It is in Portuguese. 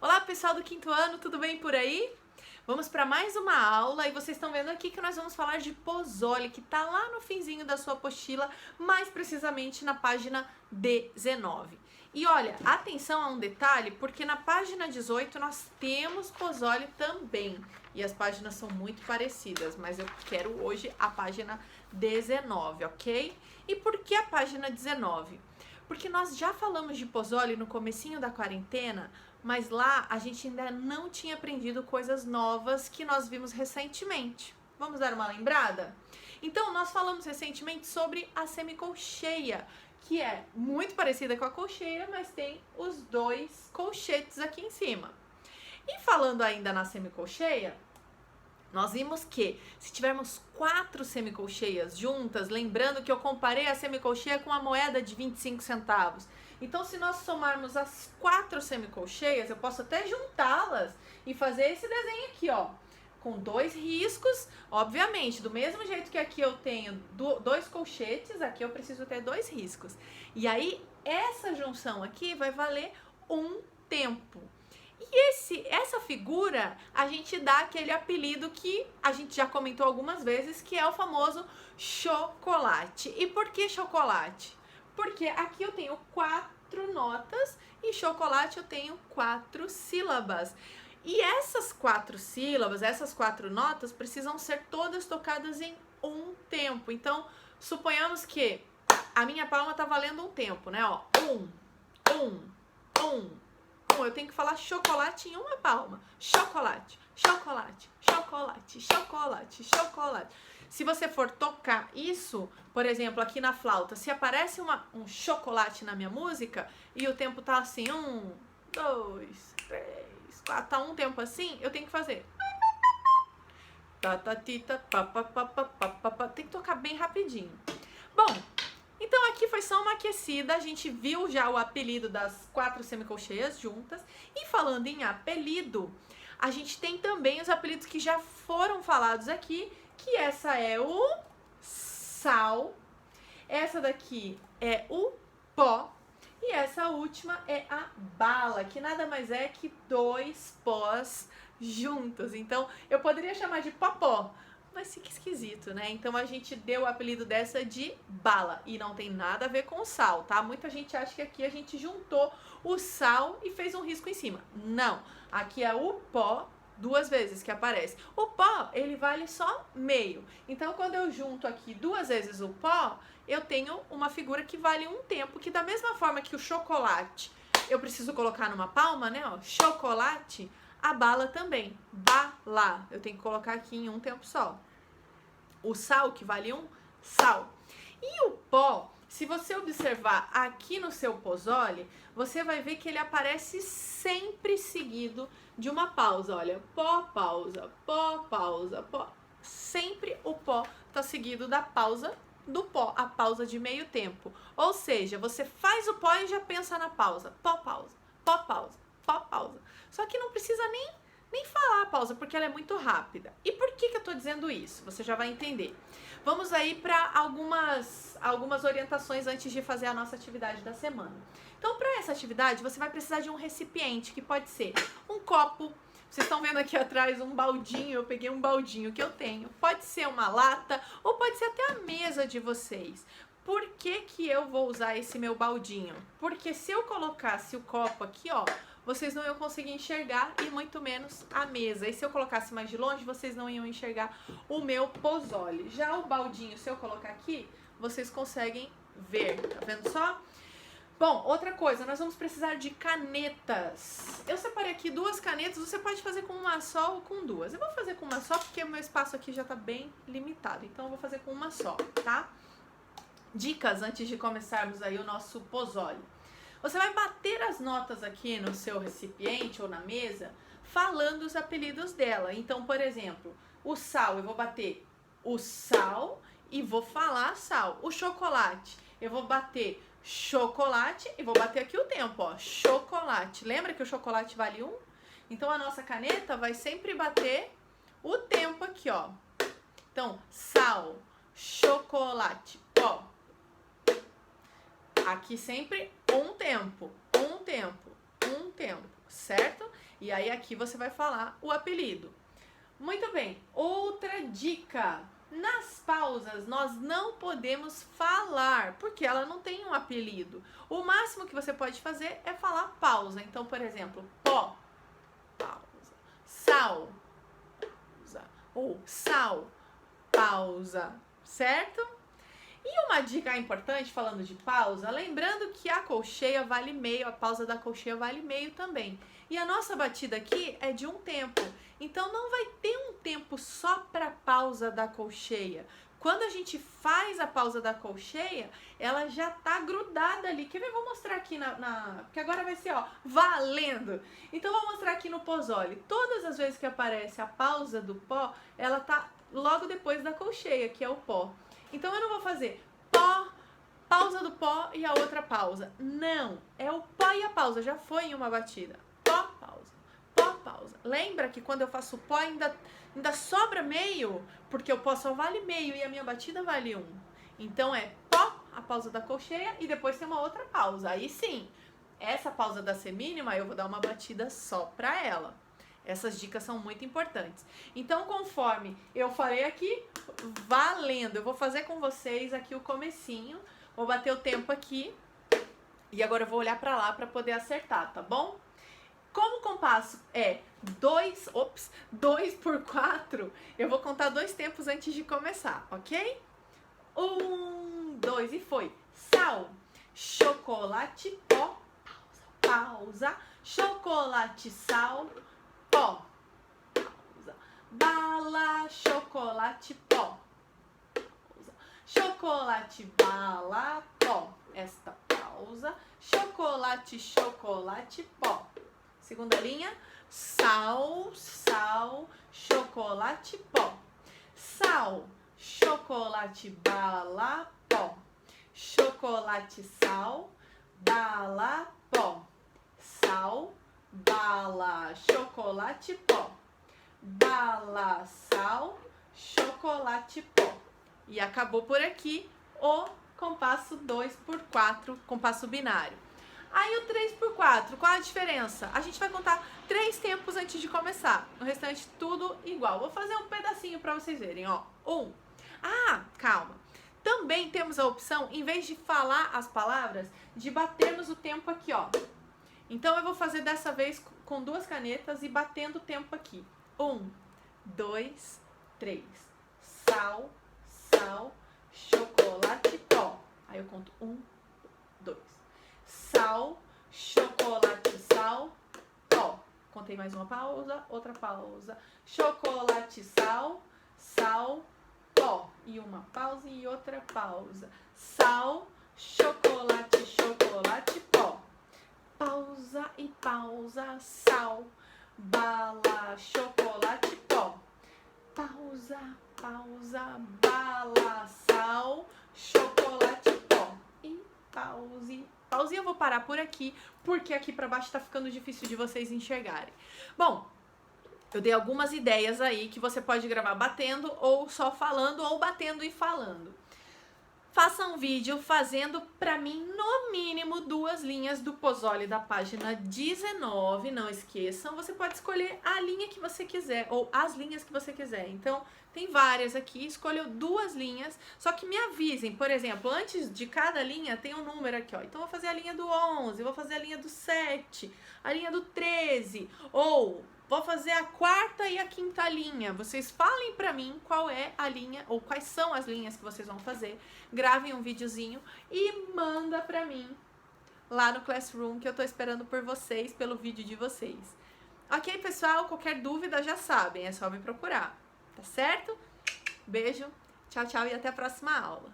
Olá, pessoal do quinto ano, tudo bem por aí? Vamos para mais uma aula e vocês estão vendo aqui que nós vamos falar de Pozzoli, que está lá no finzinho da sua apostila, mais precisamente na página 19. E olha, atenção a um detalhe, porque na página 18 nós temos Pozzoli também, e as páginas são muito parecidas, mas eu quero hoje a página 19, ok? E por que a página 19? Porque nós já falamos de Pozzoli no comecinho da quarentena, mas lá a gente ainda não tinha aprendido coisas novas que nós vimos recentemente. Vamos dar uma lembrada? Então, nós falamos recentemente sobre a semicolcheia, que é muito parecida com a colcheia, mas tem os dois colchetes aqui em cima. E falando ainda na semicolcheia, nós vimos que se tivermos 4 semicolcheias juntas, lembrando que eu comparei a semicolcheia com a moeda de 25 centavos. Então, se nós somarmos as 4 semicolcheias, eu posso até juntá-las e fazer esse desenho aqui, ó, com 2 riscos. Obviamente, do mesmo jeito que aqui eu tenho 2 colchetes, aqui eu preciso ter 2 riscos. E aí, essa junção aqui vai valer um tempo. E essa figura, a gente dá aquele apelido que a gente já comentou algumas vezes, que é o famoso chocolate. E por que chocolate? Porque aqui eu tenho 4 notas e chocolate eu tenho 4 sílabas. E essas 4 sílabas, essas 4 notas, precisam ser todas tocadas em um tempo. Então, suponhamos que a minha palma tá valendo um tempo, né? Ó, eu tenho que falar chocolate em uma palma. Chocolate, chocolate, chocolate, chocolate, chocolate. Se você for tocar isso, por exemplo, aqui na flauta, se aparece um chocolate na minha música e o tempo tá assim, 1, 2, 3, 4, tá um tempo assim, eu tenho que fazer. Tem que tocar bem rapidinho. Bom, então aqui foi só uma aquecida, a gente viu já o apelido das 4 semicolcheias juntas. E falando em apelido, a gente tem também os apelidos que já foram falados aqui, que essa é o sal, essa daqui é o pó e essa última é a bala, que nada mais é que 2 pós juntos. Então eu poderia chamar de popó, mas fica esquisito, né? Então a gente deu o apelido dessa de bala e não tem nada a ver com o sal, tá? Muita gente acha que aqui a gente juntou o sal e fez um risco em cima. Não, aqui é o pó 2 vezes que aparece. O pó, ele vale só meio. Então quando eu junto aqui 2 vezes o pó, eu tenho uma figura que vale um tempo, que da mesma forma que o chocolate, eu preciso colocar numa palma, né? Ó, chocolate. A bala também, bala, eu tenho que colocar aqui em um tempo só. O sal, que vale um sal. E o pó, se você observar aqui no seu Pozzoli, você vai ver que ele aparece sempre seguido de uma pausa. Olha, pó, pausa, pó, pausa, pó. Sempre o pó está seguido da pausa do pó, a pausa de meio tempo. Ou seja, você faz o pó e já pensa na pausa. Pó, pausa, pó, pausa. Pausa. Só que não precisa nem falar a pausa, porque ela é muito rápida. E por que eu tô dizendo isso? Você já vai entender. Vamos aí para algumas orientações antes de fazer a nossa atividade da semana. Então, para essa atividade, você vai precisar de um recipiente, que pode ser um copo. Vocês estão vendo aqui atrás um baldinho, eu peguei um baldinho que eu tenho. Pode ser uma lata ou pode ser até a mesa de vocês. Por que eu vou usar esse meu baldinho? Porque se eu colocasse o copo aqui, ó, vocês não iam conseguir enxergar e muito menos a mesa. E se eu colocasse mais de longe, vocês não iam enxergar o meu Pozzoli. Já o baldinho, se eu colocar aqui, vocês conseguem ver. Tá vendo só? Bom, outra coisa, nós vamos precisar de canetas. Eu separei aqui 2 canetas, você pode fazer com uma só ou com 2. Eu vou fazer com uma só porque o meu espaço aqui já tá bem limitado. Então eu vou fazer com uma só, tá? Dicas antes de começarmos aí o nosso Pozzoli. Você vai bater as notas aqui no seu recipiente ou na mesa, falando os apelidos dela. Então, por exemplo, o sal, eu vou bater o sal e vou falar sal. O chocolate, eu vou bater chocolate e vou bater aqui o tempo, ó, chocolate. Lembra que o chocolate vale 1? Então, a nossa caneta vai sempre bater o tempo aqui, ó. Então, sal, chocolate, pó. Aqui sempre um tempo, certo? E aí aqui você vai falar o apelido. Muito bem, outra dica. Nas pausas nós não podemos falar, porque ela não tem um apelido. O máximo que você pode fazer é falar pausa. Então, por exemplo, pó, pausa. Sal, pausa. Ou sal, pausa. Certo? E uma dica importante, falando de pausa, lembrando que a colcheia vale meio, a pausa da colcheia vale meio também. E a nossa batida aqui é de um tempo, então não vai ter um tempo só para pausa da colcheia. Quando a gente faz a pausa da colcheia, ela já tá grudada ali. Quer ver? Vou mostrar aqui porque agora vai ser, ó, valendo. Então vou mostrar aqui no Pozzoli. Todas as vezes que aparece a pausa do pó, ela tá logo depois da colcheia, que é o pó. Então eu não vou fazer pó, pausa do pó e a outra pausa. Não, é o pó e a pausa, já foi em uma batida. Pó, pausa, pó, pausa. Lembra que quando eu faço pó ainda sobra meio, porque o pó só vale meio e a minha batida vale 1. Então é pó, a pausa da colcheia e depois tem uma outra pausa. Aí sim, essa pausa da semínima eu vou dar uma batida só pra ela. Essas dicas são muito importantes. Então, conforme eu falei aqui, valendo. Eu vou fazer com vocês aqui o comecinho. Vou bater o tempo aqui. E agora eu vou olhar pra lá pra poder acertar, tá bom? Como o compasso é 2 por 4, eu vou contar 2 tempos antes de começar, ok? 1, 2 e foi. Sal, chocolate, pó, pausa, chocolate, sal, pó, pausa, bala, chocolate, pó, pausa, chocolate, bala, pó, esta pausa, chocolate, chocolate, pó. Segunda linha, sal, sal, chocolate, pó, sal, chocolate, bala, pó, chocolate, sal, bala, pó, sal, bala, chocolate, pó, bala, sal, chocolate, pó. E acabou por aqui o compasso 2 por 4, compasso binário. Aí o 3 por 4, qual a diferença? A gente vai contar 3 tempos antes de começar. O restante tudo igual. Vou fazer um pedacinho para vocês verem, ó. 1. Ah, calma. Também temos a opção, em vez de falar as palavras, de batermos o tempo aqui, ó. Então eu vou fazer dessa vez com 2 canetas e batendo o tempo aqui. 1, 2, 3. Sal, sal, chocolate, pó. Aí eu conto 1, 2. Sal, chocolate, sal, pó. Contei mais uma pausa, outra pausa. Chocolate, sal, sal, pó. E uma pausa e outra pausa. Sal, chocolate, chocolate, pó. Pausa e pausa, sal, bala, chocolate, pó. Pausa, pausa, bala, sal, chocolate, pó. E pause. Pause, eu vou parar por aqui, porque aqui pra baixo tá ficando difícil de vocês enxergarem. Bom, eu dei algumas ideias aí que você pode gravar batendo ou só falando ou batendo e falando. Faça um vídeo fazendo pra mim no mínimo 2 linhas do Pozzoli da página 19, não esqueçam. Você pode escolher a linha que você quiser ou as linhas que você quiser. Então, tem várias aqui, escolha 2 linhas, só que me avisem, por exemplo, antes de cada linha tem um número aqui, ó. Então, vou fazer a linha do 11, vou fazer a linha do 7, a linha do 13, ou vou fazer a 4ª e a 5ª linha. Vocês falem pra mim qual é a linha ou quais são as linhas que vocês vão fazer. Gravem um videozinho e manda pra mim lá no Classroom, que eu tô esperando por vocês, pelo vídeo de vocês. Ok, pessoal? Qualquer dúvida já sabem, é só me procurar. Tá certo? Beijo, tchau, tchau e até a próxima aula.